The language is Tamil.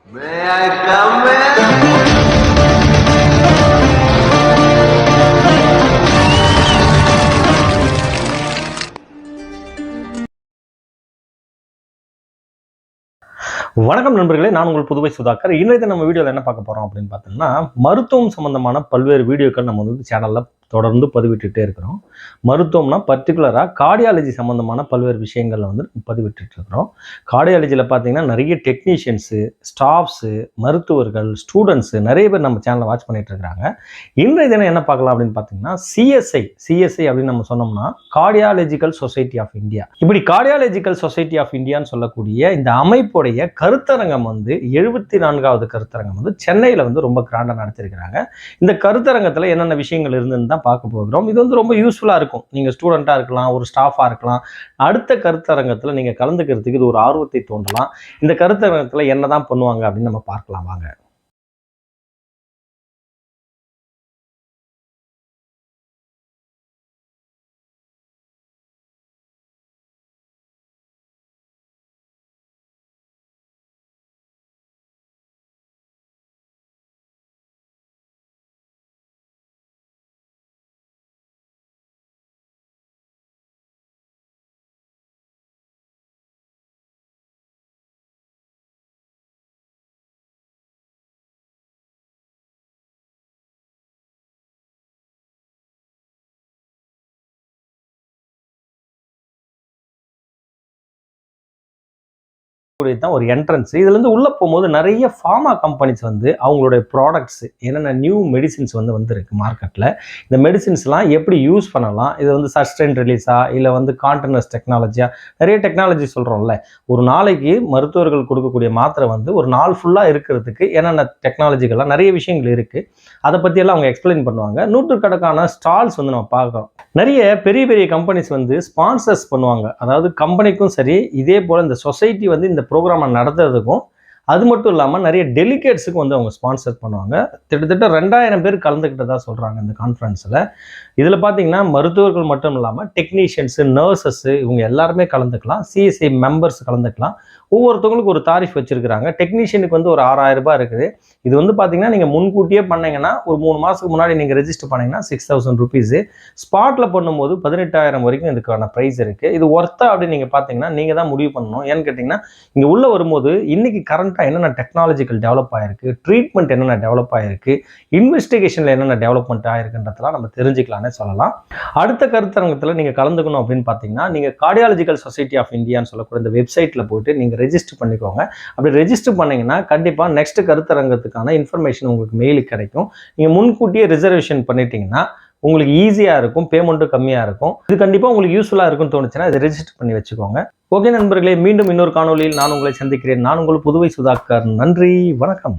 May I come in? வணக்கம் நண்பர்களே, நான் உங்கள் புதுவை சுதாகர். இன்றைக்கு நம்ம வீடியோவில் என்ன பார்க்க போகிறோம் அப்படின்னு பார்த்தோம்னா, மருத்துவம் சம்பந்தமான பல்வேறு வீடியோக்கள் நம்ம சேனலில் தொடர்ந்து பதிவிட்டுட்டே இருக்கிறோம். மருத்துவம்னா பர்டிகுலராக கார்டியாலஜி சம்மந்தமான பல்வேறு விஷயங்களில் பதிவிட்டுட்டு இருக்கிறோம். கார்டியாலஜியில் பார்த்தீங்கன்னா நிறைய டெக்னீஷியன்ஸு, ஸ்டாஃப்ஸு, மருத்துவர்கள், ஸ்டூடெண்ட்ஸு நிறைய பேர் நம்ம சேனலை வாட்ச் பண்ணிட்டு இருக்கிறாங்க. இன்றைய தினம் என்ன பார்க்கலாம் அப்படின்னு பார்த்தீங்கன்னா, சிஎஸ்ஐ அப்படின்னு நம்ம சொன்னோம்னா கார்டியாலஜிக்கல் சொசைட்டி ஆஃப் இந்தியா. இப்படி கார்டியாலஜிக்கல் சொசைட்டி ஆஃப் இந்தியான்னு சொல்லக்கூடிய இந்த அமைப்புடைய கருத்தரங்கம் 74வது கருத்தரங்கம் சென்னையில் ரொம்ப கிராண்டாக நடத்திருக்கிறாங்க. இந்த கருத்தரங்கத்தில் என்னென்ன விஷயங்கள் இருந்துன்னு பார்க்க போகிறோம். இது ரொம்ப யூஸ்ஃபுல்லா இருக்கும். நீங்க ஸ்டூடெண்டா இருக்கலாம், ஒரு ஸ்டாஃபா இருக்கலாம். அடுத்த கருத்தரங்கத்துல நீங்க கலந்துக்கிறதுக்கு இது ஒரு ஆர்வத்தை தூண்டலாம். இந்த கருத்தரங்கத்துல என்னதான் பண்ணுவாங்க அப்படின்னு நம்ம பார்க்கலாம் வாங்க. தான் ஒரு என்ட்ரன்ஸ். இதுல இருந்து உள்ள போகும்போது நிறைய ஃபார்மா கம்பெனிஸ் அவங்களுடைய ப்ராடக்ட்ஸ் என்னென்ன நியூ மெடிசின்ஸ் வந்திருக்கு மார்க்கெட்ல. இந்த மெடிசின்ஸ்லாம் எப்படி யூஸ் பண்ணலாம், இது சஸ்டைன் ரிலீஸா இல்லை கான்டினியூஸ் டெக்னாலஜியா, நிறைய டெக்னாலஜி சொல்றோம்ல. ஒரு நாளைக்கு மருத்துவர்கள் கொடுக்கக்கூடிய மாத்திரை ஒரு நாள் ஃபுல்லா இருக்கிறதுக்கு என்னென்ன டெக்னாலஜிகள்லாம் நிறைய விஷயங்கள் இருக்கு. அதை பத்தி எல்லாம் அவங்க எக்ஸ்பிளைன் பண்ணுவாங்க. நூற்றுக்கணக்கான ஸ்டால்ஸ் நம்ம பார்க்குறோம். நிறைய பெரிய பெரிய கம்பெனிஸ் ஸ்பான்சர்ஸ் பண்ணுவாங்க. அதாவது கம்பெனிக்கும் சரி, இதே போல இந்த சொசைட்டி இந்த ப்ரோக்ராமை நடத்துறதுக்கும், அது மட்டும் இல்லாமல் நிறைய டெலிகேட்ஸுக்கு அவங்க ஸ்பான்சர் பண்ணுவாங்க. கிட்டத்தட்ட 2000 பேர் கலந்துக்கிட்டதா சொல்கிறாங்க இந்த கான்ஃபரன்ஸில். இதில் பார்த்தீங்கன்னா மருத்துவர்கள் மட்டும் இல்லாமல் டெக்னீஷியன்ஸு, நர்சஸ்ஸு இவங்க எல்லாருமே கலந்துக்கலாம். சிஎஸ்ஐ மெம்பர்ஸ் கலந்துக்கலாம். ஒவ்வொருத்தவங்களுக்கு ஒரு தாரிஃப் வச்சுருக்கிறாங்க. டெக்னீஷியனுக்கு ஒரு 6000 ரூபாய் இருக்குது. இது பார்த்தீங்கன்னா நீங்கள் முன்கூட்டியே பண்ணிங்கன்னா, ஒரு 3 மாதத்துக்கு முன்னாடி நீங்கள் ரெஜிஸ்டர் பண்ணிங்கன்னா 6000 ருபீஸு. ஸ்பாட்டில் பண்ணும்போது 18,000 வரைக்கும் இதுக்கான ப்ரைஸ் இருக்குது. இது ஒர்த்தா அப்படின்னு நீங்கள் பார்த்தீங்கன்னா நீங்கள் தான் முடிவு பண்ணணும். ஏன்னு கேட்டிங்கன்னா, இங்கே உள்ளே வரும்போது இன்றைக்கி கரண்ட்டாக என்னென்ன டெக்னாலஜிக்கல் டெவலப் ஆகிருக்கு, ட்ரீட்மெண்ட் என்னென்ன டெவலப் ஆகிருக்கு, இன்வெஸ்டிகேஷனில் என்னென்ன டெவலப்மெண்ட் ஆகிருக்குன்றதெல்லாம் நம்ம தெரிஞ்சுக்கலாம்னே சொல்லலாம். அடுத்த கருத்தரங்கத்தில் நீங்கள் கலந்துக்கணும் அப்படின்னு பார்த்தீங்கன்னா, நீங்கள் கார்டியாலஜிக்கல் சொசைட்டி ஆஃப் இந்தியான்னு சொல்லக்கூடிய இந்த வெப்சைட்டில் போய்ட்டு நீங்கள் ரெஜிஸ்டர் பண்ணிக்கோங்க. அப்படி ரெஜிஸ்டர் பண்ணிங்கன்னா கண்டிப்பாக நெக்ஸ்ட் கருத்தரங்கத்துக்கான இன்ஃபர்மேஷன் உங்களுக்கு மெயிலுக்கு கிடைக்கும். நீங்கள் முன்கூட்டியே ரிசர்வேஷன் பண்ணிட்டீங்கன்னா உங்களுக்கு ஈஸியாக இருக்கும், பேமெண்ட்டும் கம்மியாக இருக்கும். இது கண்டிப்பாக உங்களுக்கு யூஸ்ஃபுல்லாக இருக்கும்னு தோணுச்சுன்னா இதை ரெஜிஸ்டர் பண்ணி வச்சுக்கோங்க. ஓகே நண்பர்களே, மீண்டும் இன்னொரு காணொலியில் நான் உங்களை சந்திக்கிறேன். நான் உங்கள் புதுவை சுதாகர். நன்றி, வணக்கம்.